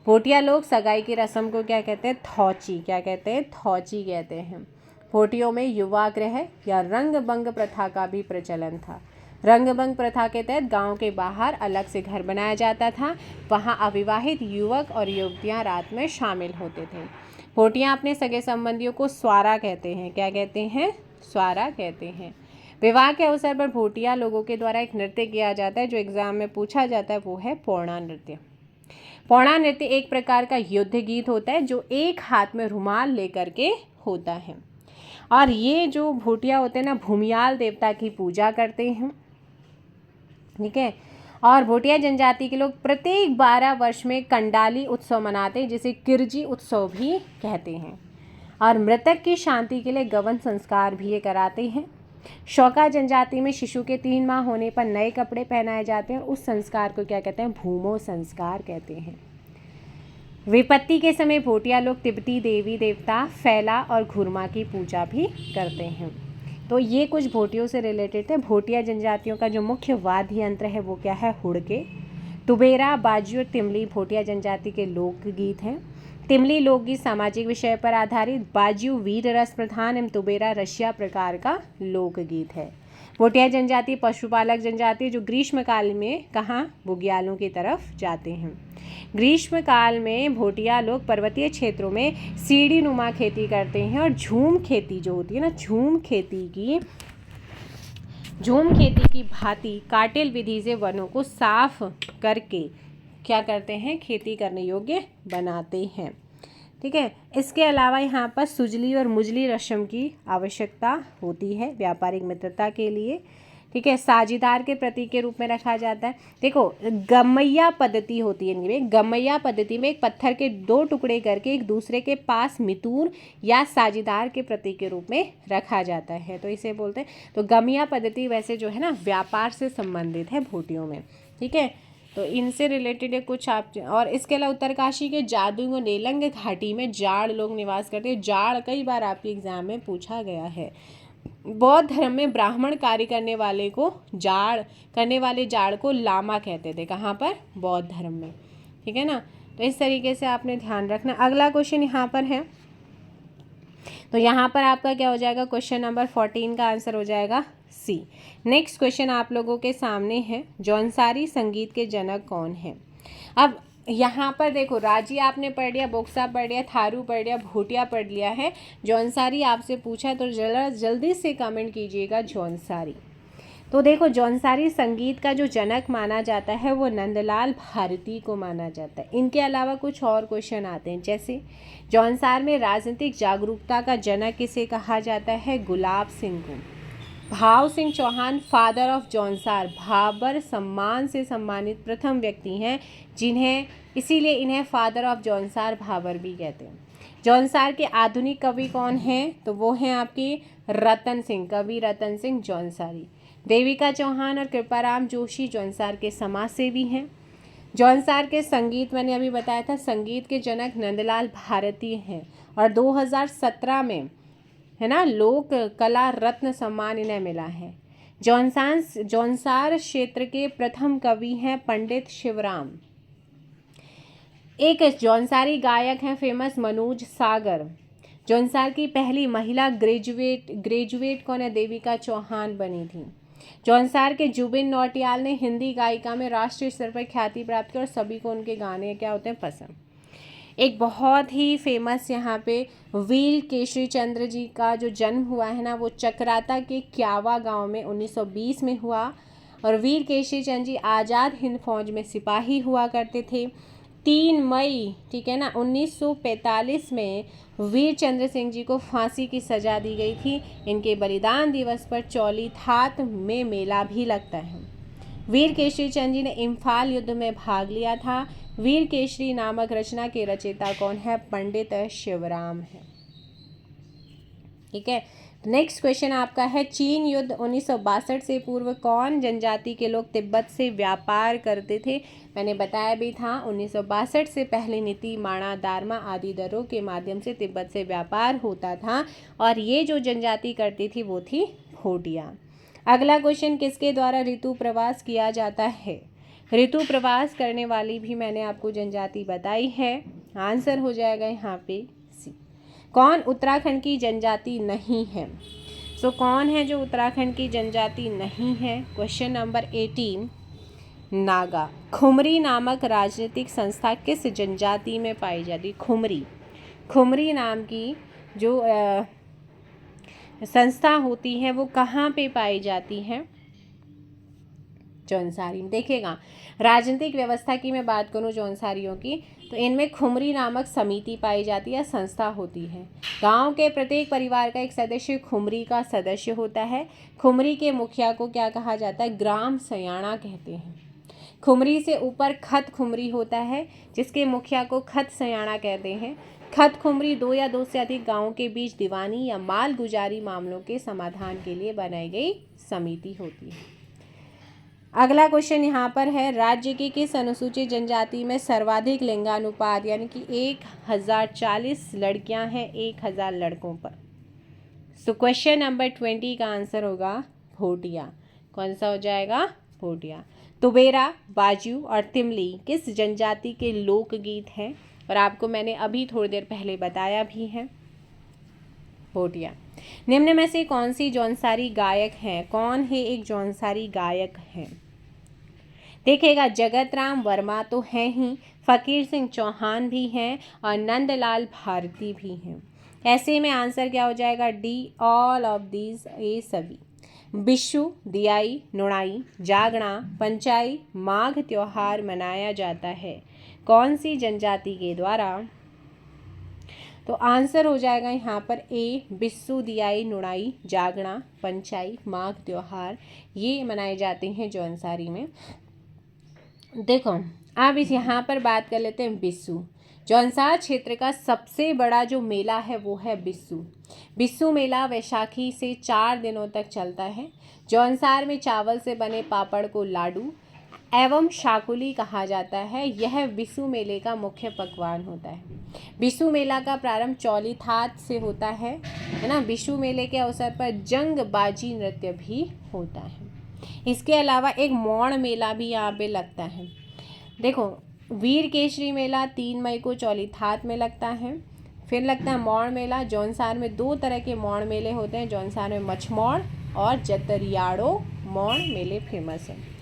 Speaker 1: भोटिया लोग सगाई की रस्म को क्या कहते हैं, थौची, क्या कहते हैं, थौची कहते हैं। भोटियों में युवाग्रह या रंगभंग प्रथा का भी प्रचलन था। रंगभंग प्रथा के तहत गांव के बाहर अलग से घर बनाया जाता था, वहां अविवाहित युवक और युवतियां रात में शामिल होते थे। भोटियां अपने सगे संबंधियों को स्वारा कहते हैं, क्या कहते हैं, स्वारा कहते हैं। विवाह के अवसर पर भोटिया लोगों के द्वारा एक नृत्य किया जाता है जो एग्जाम में पूछा जाता है, वो है पौड़ा नृत्य। पौड़ा नृत्य एक प्रकार का युद्ध गीत होता है जो एक हाथ में रुमाल लेकर के होता है। और ये जो भोटिया होते हैं ना, भूमियाल देवता की पूजा करते हैं, ठीक है। और भोटिया जनजाति के लोग प्रत्येक 12 वर्ष में कंडाली उत्सव मनाते हैं, जिसे किरजी उत्सव भी कहते हैं। और मृतक की शांति के लिए गवन संस्कार भी ये कराते हैं। शौका जनजाति में शिशु के 3 माह होने पर नए कपड़े पहनाए जाते हैं। उस संस्कार को क्या कहते हैं? भूमो संस्कार कहते हैं। विपत्ति के समय भोटिया लोग तिब्बती देवी देवता फैला और घुरमा की पूजा भी करते हैं। तो ये कुछ भोटियों से रिलेटेड थे। भोटिया जनजातियों का जो मुख्य वाद्य यंत्र है वो क्या है? हुड़के। तुबेरा, बाजी और तिमली भोटिया जनजाति के लोकगीत हैं। तिमली लोकगीत सामाजिक विषय पर आधारित, बाजू वीर रस प्रधान एवं तुबेरा रशिया प्रकार का लोकगीत है। भोटिया जनजाति पशुपालक जनजाति जो ग्रीष्म काल में कहाँ? बुग्यालों की तरफ जाते हैं। ग्रीष्म काल में भोटिया लोग पर्वतीय क्षेत्रों में सीढ़ी नुमा खेती करते हैं और झूम खेती जो होती है ना, झूम खेती की भांति काटेल विधि से वनों को साफ करके क्या करते हैं? खेती करने योग्य बनाते हैं, ठीक है। इसके अलावा यहाँ पर सुजली और मुजली रस्म की आवश्यकता होती है व्यापारिक मित्रता के लिए, ठीक है। साझीदार के प्रतीक के रूप में रखा जाता है। देखो, गमैया पद्धति होती है इनमें। गमैया पद्धति में एक पत्थर के 2 टुकड़े करके एक दूसरे के पास मितूर या साझीदार के प्रतीक के रूप में रखा जाता है, तो इसे बोलते हैं। तो गमैया पद्धति वैसे जो है ना व्यापार से संबंधित है भोटियों में, ठीक है। तो इनसे रिलेटेड है कुछ आप। और इसके अलावा उत्तरकाशी के जादू और नेलंग घाटी में जाड़ लोग निवास करते हैं। जाड़ कई बार आपके एग्जाम में पूछा गया है। बौद्ध धर्म में ब्राह्मण कार्य करने वाले जाड़ को लामा कहते थे। कहाँ पर? बौद्ध धर्म में, ठीक है ना। तो इस तरीके से आपने ध्यान रखना। अगला क्वेश्चन यहाँ पर है, तो यहाँ पर आपका क्या हो जाएगा? क्वेश्चन नंबर 14 का आंसर हो जाएगा सी। नेक्स्ट क्वेश्चन आप लोगों के सामने है, जौनसारी संगीत के जनक कौन है? अब यहाँ पर देखो, राजी आपने पढ़ लिया, बोक्सा पढ़ लिया, थारू पढ़ लिया, भोटिया पढ़ लिया है। जौनसारी आपसे पूछा है तो जल्दी से कमेंट कीजिएगा जौनसारी। तो देखो, जौनसारी संगीत का जो जनक माना जाता है वो नंदलाल भारती को माना जाता है। इनके अलावा कुछ और क्वेश्चन आते हैं, जैसे जौनसार में राजनीतिक जागरूकता का जनक किसे कहा जाता है? गुलाब सिंह को। भाव सिंह चौहान फादर ऑफ जौनसार, भाबर सम्मान से सम्मानित प्रथम व्यक्ति हैं, इसीलिए इन्हें फादर ऑफ जौनसार भाबर भी कहते हैं। जौनसार के आधुनिक कवि कौन हैं? तो वो हैं आपके रतन सिंह, कवि रतन सिंह जौनसारी। देविका चौहान और कृपाराम जोशी जौनसार के समाजसेवी हैं। जौनसार के संगीत मैंने अभी बताया था, संगीत के जनक नंदलाल भारती हैं और 2017 में है ना लोक कला रत्न सम्मान इन्हें मिला है। जौनसार क्षेत्र के प्रथम कवि हैं पंडित शिवराम। एक जौनसारी गायक हैं फेमस मनोज सागर। जौनसार की पहली महिला ग्रेजुएट कौन है? देविका चौहान बनी थी। जौनसार के जुबिन नौटियाल ने हिंदी गायिका में राष्ट्रीय स्तर पर ख्याति प्राप्त की और सभी को उनके गाने क्या होते हैं? पसंद। एक बहुत ही फेमस यहाँ पे वीर केशरी चंद्र जी का जो जन्म हुआ है ना, वो चक्राता के क्यावा गांव में 1920 में हुआ। और वीर केशरी चंद्र जी आज़ाद हिंद फौज में सिपाही हुआ करते थे। 3 मई, ठीक है ना, 1945 में वीर चंद्र सिंह जी को फांसी की सज़ा दी गई थी। इनके बलिदान दिवस पर चौलीथात में मेला भी लगता है। वीर केशरी चंद्र जी ने इम्फाल युद्ध में भाग लिया था। वीर केशरी नामक रचना के रचयिता कौन है? पंडित शिवराम है, ठीक है। नेक्स्ट क्वेश्चन आपका है, चीन युद्ध 1962 से पूर्व कौन जनजाति के लोग तिब्बत से व्यापार करते थे? मैंने बताया भी था, 1962 से पहले नीति, माणा, दारमा आदि दरों के माध्यम से तिब्बत से व्यापार होता था और ये जो जनजाति करती थी वो थी भोटिया। अगला क्वेश्चन, किसके द्वारा ऋतु प्रवास किया जाता है? ऋतु प्रवास करने वाली भी मैंने आपको जनजाति बताई है। आंसर हो जाएगा यहाँ पे सी। कौन उत्तराखंड की जनजाति नहीं है? सो कौन है जो उत्तराखंड की जनजाति नहीं है? Question number 18, Naga. खुमरी नामक राजनीतिक संस्था किस जनजाति में पाई जाती? खुमरी नाम की जो संस्था होती है वो कहाँ पे पाई जाती है? जौनसारी में। देखिएगा, राजनीतिक व्यवस्था की मैं बात करूं जौनसारियों की, तो इनमें खुमरी नामक समिति पाई जाती है, संस्था होती है। गांव के प्रत्येक परिवार का एक सदस्य खुमरी का सदस्य होता है। खुमरी के मुखिया को क्या कहा जाता है? ग्राम सयाणा कहते हैं। खुमरी से ऊपर खत खुमरी होता है, जिसके मुखिया को खत सयाणा कहते हैं। खत खुमरी 2 या 2 से अधिक गाँवों के बीच दीवानी या माल गुजारी मामलों के समाधान के लिए बनाई गई समिति होती है। अगला क्वेश्चन यहाँ पर है, राज्य की किस अनुसूचित जनजाति में सर्वाधिक लिंगानुपात यानी कि 1040 लड़कियां हैं 1000 लड़कों पर? सो क्वेश्चन नंबर 20 का आंसर होगा भोटिया। कौन सा हो जाएगा? भोटिया। तुबेरा, बाजू और तिमली किस जनजाति के लोकगीत हैं? और आपको मैंने अभी थोड़ी देर पहले बताया भी है, भोटिया। निम्न में से कौन सी जौनसारी गायक हैं? कौन है एक जौनसारी गायक हैं? देखिएगा, जगत राम वर्मा तो हैं ही, फकीर सिंह चौहान भी हैं और नंदलाल भारती भी हैं। ऐसे में आंसर क्या हो जाएगा? डी, ऑल ऑफ दीज, ये सभी। बिशु, दियाई, नुणाई, जागना, पंचाई, माघ त्योहार मनाया जाता है कौन सी जनजाति के द्वारा? तो आंसर हो जाएगा यहाँ पर ए, बिस्सू, दियाई, नुणाई, जागना, पंचाई, माघ त्योहार, ये मनाए जाते हैं जौनसारी में। देखो, अब इस यहाँ पर बात कर लेते हैं बिस्सू। जौनसार क्षेत्र का सबसे बड़ा जो मेला है वो है बिस्सू। बिस्सू मेला वैशाखी से 4 दिनों तक चलता है। जौनसार में चावल से बने पापड़ को लाडू एवं शाकुली कहा जाता है। यह बिस्सू मेले का मुख्य पकवान होता है। बिस्सू मेला का प्रारंभ चौलीथात से होता है ना। बिस्सू मेले के अवसर पर जंग बाजी नृत्य भी होता है। इसके अलावा एक मौड़ मेला भी यहाँ पे लगता है। देखो, वीर केशरी मेला 3 मई को चौलीथात में लगता है। फिर लगता है मौड़ मेला। जौनसार में 2 तरह के मौड़ मेले होते हैं। जौनसार में मछमौड़ और जतरियाड़ो मौड़ मेले फेमस हैं।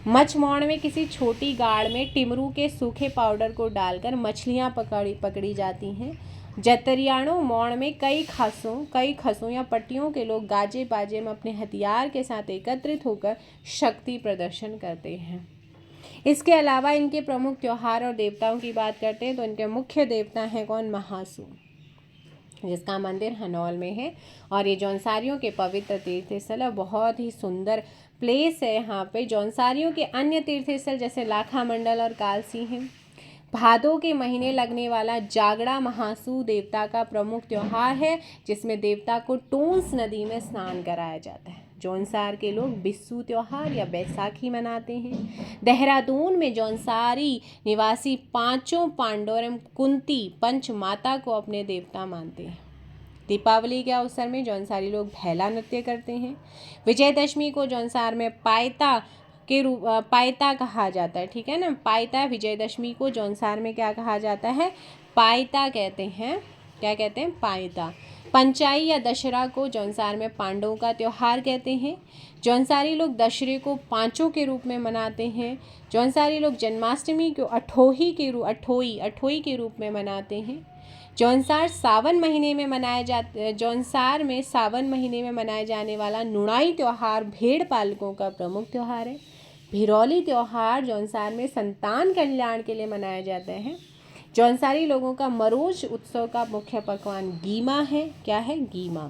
Speaker 1: मछमौड़ में किसी छोटी गाड़ में टिमरू के सूखे पाउडर को डालकर मछलियाँ पकड़ी जाती हैं। जतरियाड़ो मौड़ में कई खसों या पट्टियों के लोग गाजे बाजे में अपने हथियार के साथ एकत्रित होकर शक्ति प्रदर्शन करते हैं। इसके अलावा इनके प्रमुख त्योहार और देवताओं की बात करते हैं तो इनके मुख्य देवता हैं कौन? महासू, जिसका मंदिर हनौल में है और ये जौनसारियों के पवित्र तीर्थ स्थल है। बहुत ही सुंदर प्लेस है यहाँ पे। जौनसारियों के अन्य तीर्थ स्थल जैसे लाखा मंडल और कालसी हैं। भादों के महीने लगने वाला जागड़ा महासू देवता का प्रमुख त्योहार है, जिसमें देवता को टोंस नदी में स्नान कराया जाता है। जौनसार के लोग बिस्सू त्योहार या बैसाखी मनाते हैं। देहरादून में जौनसारी निवासी 5 पांडव एवं कुंती पंच माता को अपने देवता मानते हैं। दीपावली के अवसर में जौनसारी लोग भैला नृत्य करते हैं। विजयदशमी को जौनसार में पायता कहा जाता है, ठीक है ना। पायता, विजयदशमी को जौनसार में क्या कहा जाता है? पायता कहते हैं। क्या कहते हैं? पायता। पंचाई या दशहरा को जौनसार में पांडवों का त्योहार कहते हैं। जौनसारी लोग दशहरे को पांचों के रूप में मनाते हैं। जौनसारी लोग जन्माष्टमी को अठोई के रूप में मनाते हैं। जौनसार में सावन महीने में मनाए जाने वाला नुणाई त्यौहार भेड़ पालकों का प्रमुख त्यौहार है। भिरौली त्यौहार जौनसार में संतान कल्याण के लिए मनाया जाता है। जौनसारी लोगों का मरोज उत्सव का मुख्य पकवान गीमा है। क्या है? गीमा।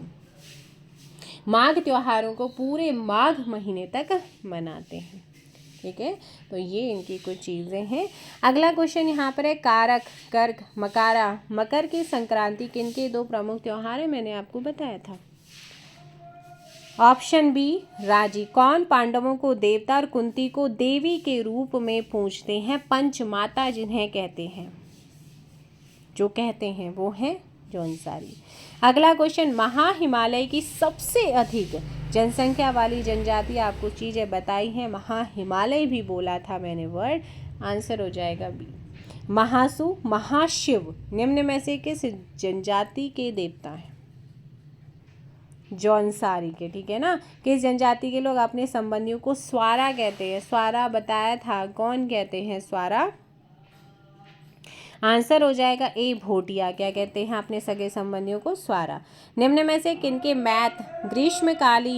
Speaker 1: माघ त्योहारों को पूरे माघ महीने तक मनाते हैं, ठीक है। तो ये इनकी कुछ चीज़ें हैं। अगला क्वेश्चन यहाँ पर है, कारक, कर्क, मकारा, मकर की संक्रांति किनके 2 प्रमुख त्यौहार है? मैंने आपको बताया था। ऑप्शन बी, राजी। कौन पांडवों को देवता और कुंती को देवी के रूप में पूजते हैं? पंच माता जिन्हें कहते हैं, जो कहते हैं वो है जौनसारी। अगला क्वेश्चन, महाहिमालय की सबसे अधिक जनसंख्या वाली जनजाति आपको चीज़ें बताई हैं। महाहिमालय भी बोला था मैंने वर्ड, आंसर हो जाएगा बी, महासू। महाशिव निम्न में से किस जनजाति के देवता हैं? जौनसारी के, ठीक है ना। किस जनजाति के लोग अपने संबंधियों को स्वारा कहते हैं? स्वारा बताया था, कौन कहते हैं स्वारा? आंसर हो जाएगा ए भोटिया। क्या कहते हैं अपने सगे संबंधियों को? स्वारा। निम्न में से किनके मैथ ग्रीष्मकालीन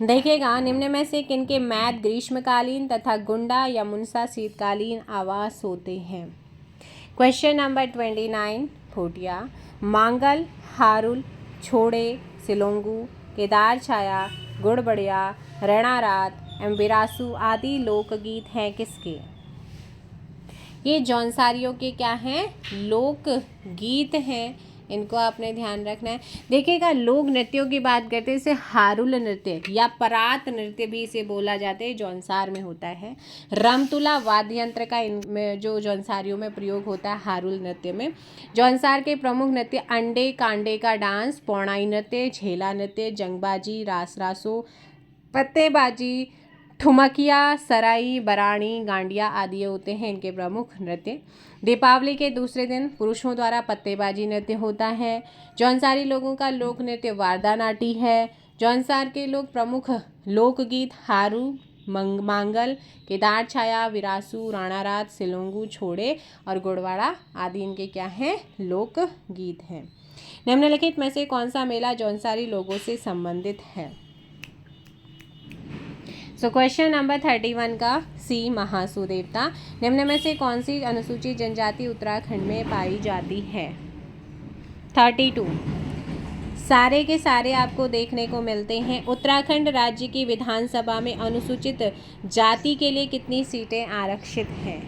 Speaker 1: देखिएगा, निम्न में से किनके मैथ ग्रीष्मकालीन तथा गुंडा या मुनसा शीतकालीन आवास होते हैं? Question number 29 Bhotia. मांगल, हारुल, छोड़े, सिलोंगू, केदार छाया, गुड़बड़िया, रणारात एवं बिरासू आदि लोकगीत हैं किसके? ये जौनसारियों के क्या हैं? लोक गीत हैं। इनको आपने ध्यान रखना है। देखिएगा, लोक नृत्यों की बात करते हैं, इसे हारुल नृत्य या परात नृत्य भी इसे बोला जाता है, जौनसार में होता है। रमतुला वाद्य यंत्र का इनमें जो जौनसारियों में प्रयोग होता है हारुल नृत्य में। जौनसार के प्रमुख नृत्य अंडे कांडे का डांस, पौड़ाई नृत्य, झेला नृत्य, जंगबाजी, रास रासो, पत्तेबाजी, ठुमकिया, सराई, बराणी, गांडिया आदि होते हैं इनके प्रमुख नृत्य। दीपावली के दूसरे दिन पुरुषों द्वारा पत्तेबाजी नृत्य होता है। जौनसारी लोगों का लोक नृत्य वारदा नाटी है। जौनसार के लोग प्रमुख लोकगीत हारू, मांगल, केदार छाया, विरासू, राणारात, सिलोंगू, छोड़े और गुड़वाड़ा आदि इनके क्या हैं? लोक गीत हैं। निम्नलिखित में से कौन सा मेला जौनसारी लोगों से संबंधित है? सो क्वेश्चन नंबर 31 का सी महासू देवता। निम्न में से कौन सी अनुसूचित जनजाति उत्तराखंड में पाई जाती है? 32 सारे के सारे आपको देखने को मिलते हैं। उत्तराखंड राज्य की विधानसभा में अनुसूचित जाति के लिए कितनी सीटें आरक्षित हैं?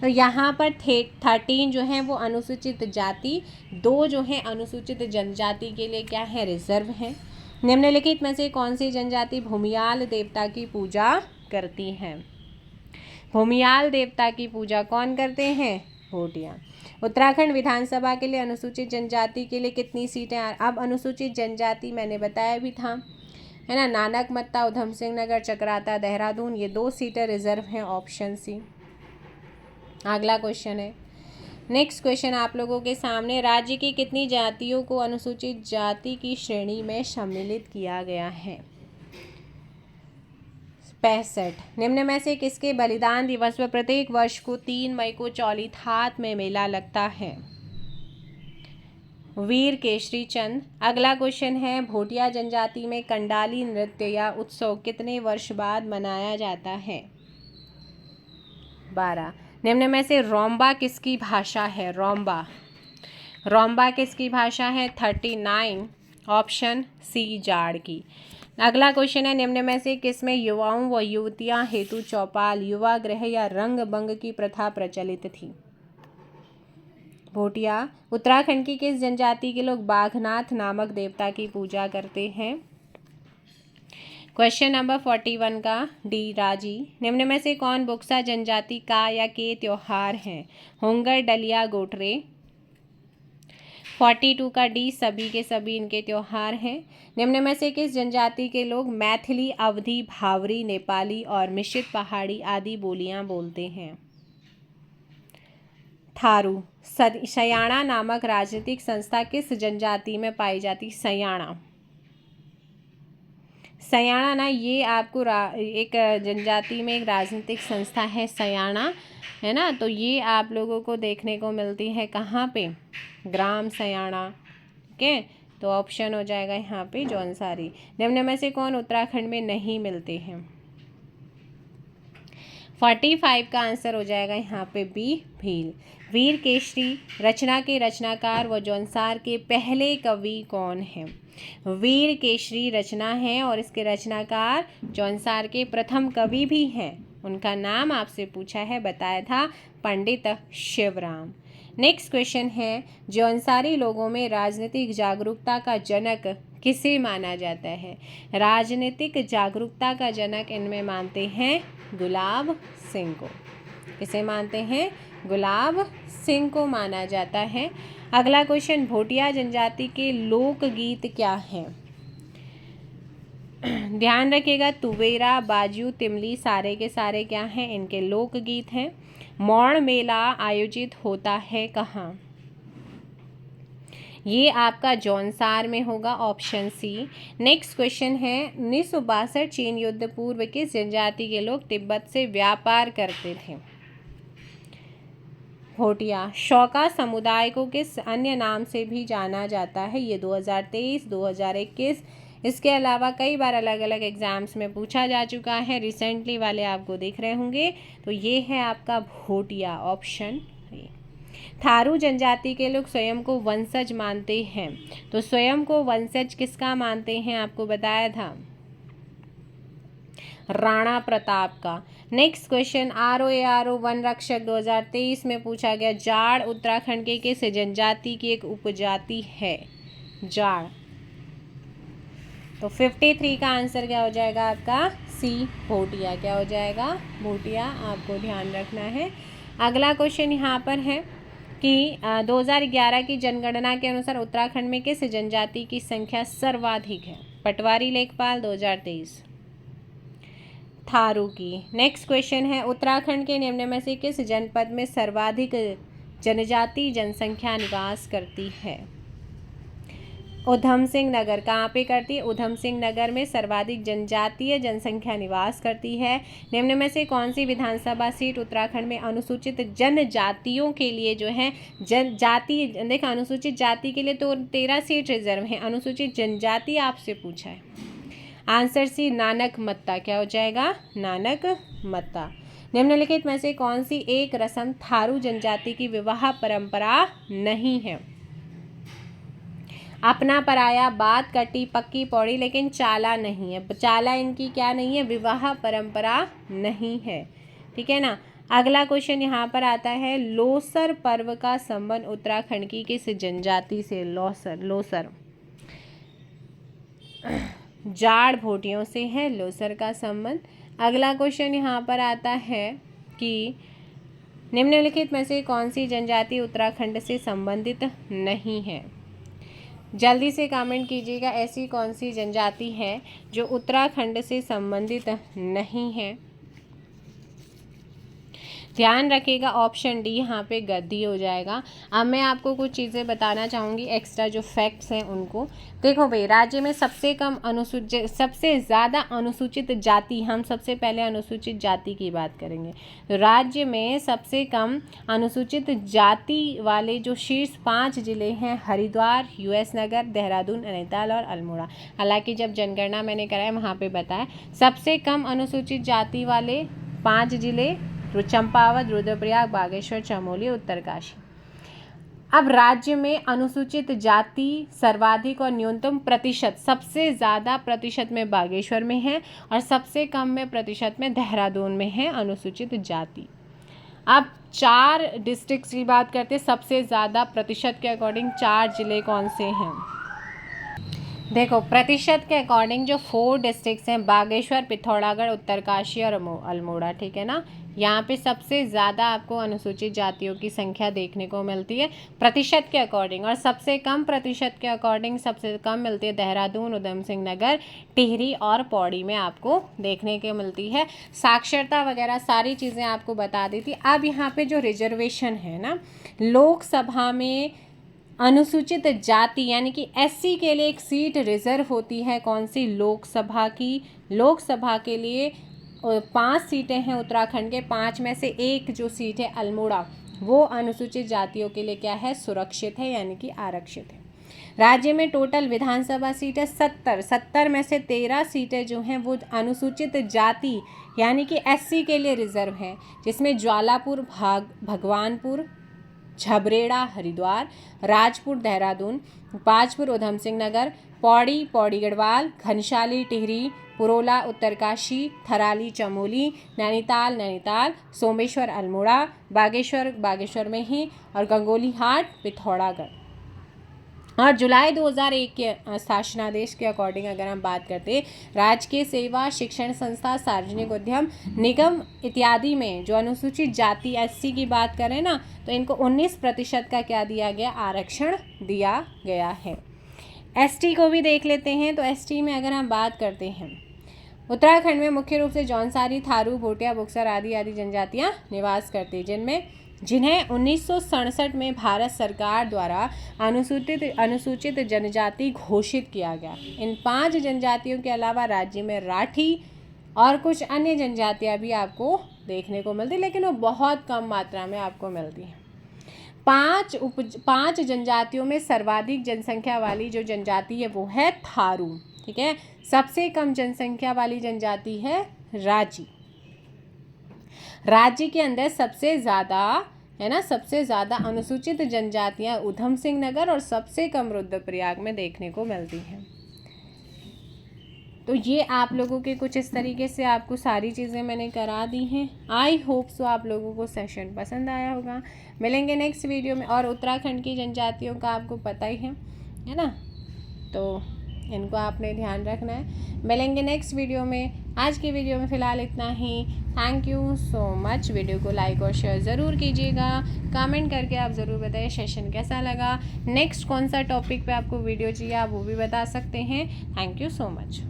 Speaker 1: तो यहाँ पर 13 जो हैं वो अनुसूचित जाति, 2 जो हैं अनुसूचित जनजाति के लिए क्या है? रिजर्व हैं। निम्नलिखित में से कौन सी जनजाति भूमियाल देवता की पूजा करती है? भूमियाल देवता की पूजा कौन करते हैं? भोटिया। उत्तराखंड विधानसभा के लिए अनुसूचित जनजाति के लिए कितनी सीटें? अब अनुसूचित जनजाति मैंने बताया भी था, है ना, नानक मत्ता, उधम सिंह नगर, चक्राता, देहरादून, ये 2 सीटें रिजर्व हैं, ऑप्शन सी। अगला क्वेश्चन है, नेक्स्ट क्वेश्चन आप लोगों के सामने, राज्य की कितनी जातियों को अनुसूचित जाति की श्रेणी में सम्मिलित किया गया है? 65। निम्न में से किसके बलिदान दिवस पर प्रत्येक वर्ष को 3 मई को चौलीथात में मेला लगता है? वीर केशरी चंद। अगला क्वेश्चन है, भोटिया जनजाति में कंडाली नृत्य या उत्सव कितने वर्ष बाद मनाया जाता है? 12। निम्न में से रोम्बा किसकी भाषा है? रोम्बा किसकी भाषा है? 39, ऑप्शन सी जाड़ की। अगला क्वेश्चन है, निम्न में से किसमें युवाओं व युवतियां हेतु चौपाल, युवा गृह या रंग बंग की प्रथा प्रचलित थी? भोटिया। उत्तराखंड की किस जनजाति के लोग बाघनाथ नामक देवता की पूजा करते हैं? क्वेश्चन नंबर 41 का डी राजी। निम्न में से कौन बुक्सा जनजाति का या के त्योहार हैं? होंगर, डलिया, गोटरे। 42 का डी सभी के सभी इनके त्योहार हैं। निम्न में से किस जनजाति के लोग मैथिली, अवधी, भावरी, नेपाली और मिश्रित पहाड़ी आदि बोलियां बोलते हैं? थारू। सयाणा नामक राजनीतिक संस्था किस जनजाति में पाई जाती? सयाणा ना, ये आपको एक जनजाति में एक राजनीतिक संस्था है सयाणा, है ना, तो ये आप लोगों को देखने को मिलती है कहाँ पे? ग्राम सयाणा। ठीक है, तो ऑप्शन हो जाएगा यहाँ पे जौनसारी। निम्न में से कौन उत्तराखंड में नहीं मिलते हैं? 45 का आंसर हो जाएगा यहाँ पे बी भील। वीर केशरी रचना के रचनाकार व जौनसार के पहले कवि कौन हैं? वीर केशरी रचना है और इसके रचनाकार जौनसार के प्रथम कवि भी हैं। उनका नाम आपसे पूछा है, बताया था, पंडित शिवराम। नेक्स्ट क्वेश्चन है, जौनसारी लोगों में राजनीतिक जागरूकता का जनक किसे माना जाता है? राजनीतिक जागरूकता का जनक इनमें मानते हैं गुलाब सिंह को। किसे मानते हैं? गुलाब सिंह को माना जाता है। अगला क्वेश्चन, भोटिया जनजाति के लोकगीत क्या हैं? ध्यान रखिएगा, तुवेरा, बाजू, तिमली सारे के सारे क्या हैं? इनके लोकगीत हैं। मौड़ मेला आयोजित होता है कहाँ? ये आपका जौनसार में होगा, ऑप्शन सी। नेक्स्ट क्वेश्चन है, 1962 चीन युद्ध पूर्व किस जनजाति के लोग तिब्बत से व्यापार करते थे? भोटिया। शौका समुदाय को किस अन्य नाम से भी जाना जाता है? ये 2023, 2021, इसके अलावा कई बार अलग अलग एग्जाम्स में पूछा जा चुका है, रिसेंटली वाले आपको दिख रहे होंगे। तो ये है आपका भोटिया, ऑप्शन ए। थारू जनजाति के लोग स्वयं को वंशज मानते हैं, तो स्वयं को वंशज किसका मानते हैं? आपको बताया था, राणा प्रताप का। नेक्स्ट क्वेश्चन, ROARO वन रक्षक 2023 में पूछा गया। जाड़ उत्तराखंड के किस जनजाति की एक उपजाति है? जाड़। तो 53 का आंसर क्या हो जाएगा आपका? सी, भोटिया। क्या हो जाएगा? भोटिया, आपको ध्यान रखना है। अगला क्वेश्चन यहाँ पर है कि 2011 की जनगणना के अनुसार उत्तराखंड में किस जनजाति की संख्या सर्वाधिक है? पटवारी लेखपाल 2023, थारू की। नेक्स्ट क्वेश्चन है, उत्तराखंड के निम्न में से किस जनपद में सर्वाधिक जनजाति जनसंख्या निवास करती है? उधम सिंह नगर। कहाँ पे करती है? उधम सिंह नगर में सर्वाधिक जनजातीय जनसंख्या निवास करती है। निम्न में से कौन सी विधानसभा सीट उत्तराखंड में अनुसूचित जनजातियों के लिए जो है जनजाति, देखो अनुसूचित जाति के लिए तो 13 सीट रिजर्व है, अनुसूचित जनजाति आपसे पूछा है। Answer C, Nanak Matta. क्या हो जाएगा? नानक मत्ता। निम्नलिखित में से कौन सी एक रस्म थारू जनजाति की विवाह परंपरा नहीं है? अपना पराया, बात कटी, पक्की पौड़ी, लेकिन चाला नहीं है। चाला इनकी क्या नहीं है? विवाह परंपरा नहीं है। ठीक है ना। अगला क्वेश्चन यहाँ पर आता है, लोसर पर्व का संबंध उत्तराखंड की किस जनजाति से? लोसर जाड़ भोटियों से है लोसर का संबंध। अगला क्वेश्चन यहाँ पर आता है कि निम्नलिखित में से कौन सी जनजाति उत्तराखंड से संबंधित नहीं है? जल्दी से कमेंट कीजिएगा, ऐसी कौन सी जनजाति है जो उत्तराखंड से संबंधित नहीं है? ध्यान रखिएगा, ऑप्शन डी यहाँ पे गद्दी हो जाएगा। अब मैं आपको कुछ चीज़ें बताना चाहूँगी, एक्स्ट्रा जो फैक्ट्स हैं उनको। देखो भाई, राज्य में सबसे ज़्यादा अनुसूचित जाति, हम सबसे पहले अनुसूचित जाति की बात करेंगे। तो राज्य में सबसे कम अनुसूचित जाति वाले जो शीर्ष 5 जिले हैं, हरिद्वार, US नगर, देहरादून, नैनीताल और अल्मोड़ा। हालांकि जब जनगणना मैंने कराया वहाँ पे बताया सबसे कम अनुसूचित जाति वाले 5 जिले चंपावत, रुद्रप्रयाग, बागेश्वर, चमोली, उत्तरकाशी। अब राज्य में अनुसूचित जाति सर्वाधिक और न्यूनतम प्रतिशत, सबसे ज़्यादा प्रतिशत में बागेश्वर में है और सबसे कम में प्रतिशत में देहरादून में है अनुसूचित जाति। अब 4 डिस्ट्रिक्ट की बात करते हैं, सबसे ज़्यादा प्रतिशत के अकॉर्डिंग 4 जिले कौन से हैं? देखो, प्रतिशत के अकॉर्डिंग जो 4 डिस्ट्रिक्ट्स हैं, बागेश्वर, पिथौरागढ़, उत्तरकाशी और अल्मोड़ा। ठीक है ना। यहाँ पे सबसे ज़्यादा आपको अनुसूचित जातियों की संख्या देखने को मिलती है प्रतिशत के अकॉर्डिंग, और सबसे कम प्रतिशत के अकॉर्डिंग सबसे कम मिलती है देहरादून, उधम सिंह नगर, टिहरी और पौड़ी में आपको देखने को मिलती है। साक्षरता वगैरह सारी चीज़ें आपको बता दी थी। अब यहाँ पे जो रिजर्वेशन है ना, लोकसभा में अनुसूचित जाति यानी कि SC के लिए एक सीट रिजर्व होती है। कौन सी? लोकसभा की। लोकसभा के लिए 5 सीटें हैं उत्तराखंड के, 5 में से एक जो सीट है अल्मोड़ा, वो अनुसूचित जातियों के लिए क्या है? सुरक्षित है, यानी कि आरक्षित है। राज्य में टोटल विधानसभा सीट है 70 में से 13 सीटें जो हैं वो अनुसूचित जाति यानी कि SC के लिए रिजर्व है, जिसमें ज्वालापुर, भगवानपुर, झबरेड़ा हरिद्वार, राजपुर देहरादून, बाजपुर उधम सिंह नगर, पौड़ी गढ़वाल, घनशाली टिहरी, पुरोला उत्तरकाशी, थराली चमोली, नैनीताल, सोमेश्वर अल्मोड़ा, बागेश्वर में ही, और गंगोली हाट पिथौरागढ़। और जुलाई 2001 के शासनादेश के अकॉर्डिंग अगर हम बात करते हैं, राजकीय सेवा, शिक्षण संस्था, सार्वजनिक उद्यम, निगम इत्यादि में जो अनुसूचित जाति SC की बात करें ना, तो इनको 19% का क्या दिया गया? आरक्षण दिया गया है। ST को भी देख लेते हैं। तो ST में अगर हम बात करते हैं, उत्तराखंड में मुख्य रूप से जौनसारी, थारू, भोटिया, बुक्सर आदि जनजातियाँ निवास करती हैं, जिन्हें 1967 में भारत सरकार द्वारा अनुसूचित जनजाति घोषित किया गया। इन 5 जनजातियों के अलावा राज्य में राठी और कुछ अन्य जनजातियां भी आपको देखने को मिलती, लेकिन वो बहुत कम मात्रा में आपको मिलती हैं। पांच जनजातियों में सर्वाधिक जनसंख्या वाली जो जनजाति है वो है थारू। ठीक है, सबसे कम जनसंख्या वाली जनजाति है राजी। राज्य के अंदर सबसे ज़्यादा है ना, सबसे ज़्यादा अनुसूचित जनजातियां ऊधम सिंह नगर और सबसे कम रुद्रप्रयाग में देखने को मिलती हैं। तो ये आप लोगों के कुछ इस तरीके से आपको सारी चीज़ें मैंने करा दी हैं। आई होप सो आप लोगों को सेशन पसंद आया होगा। मिलेंगे नेक्स्ट वीडियो में। और उत्तराखंड की जनजातियों का आपको पता ही है ना, तो इनको आपने ध्यान रखना है। मिलेंगे नेक्स्ट वीडियो में। आज की वीडियो में फ़िलहाल इतना ही। Thank you so much. Video को लाइक और शेयर ज़रूर कीजिएगा। कमेंट करके आप ज़रूर बताइए सेशन कैसा लगा, नेक्स्ट कौन सा टॉपिक पे आपको वीडियो चाहिए आप वो भी बता सकते हैं। Thank you so much.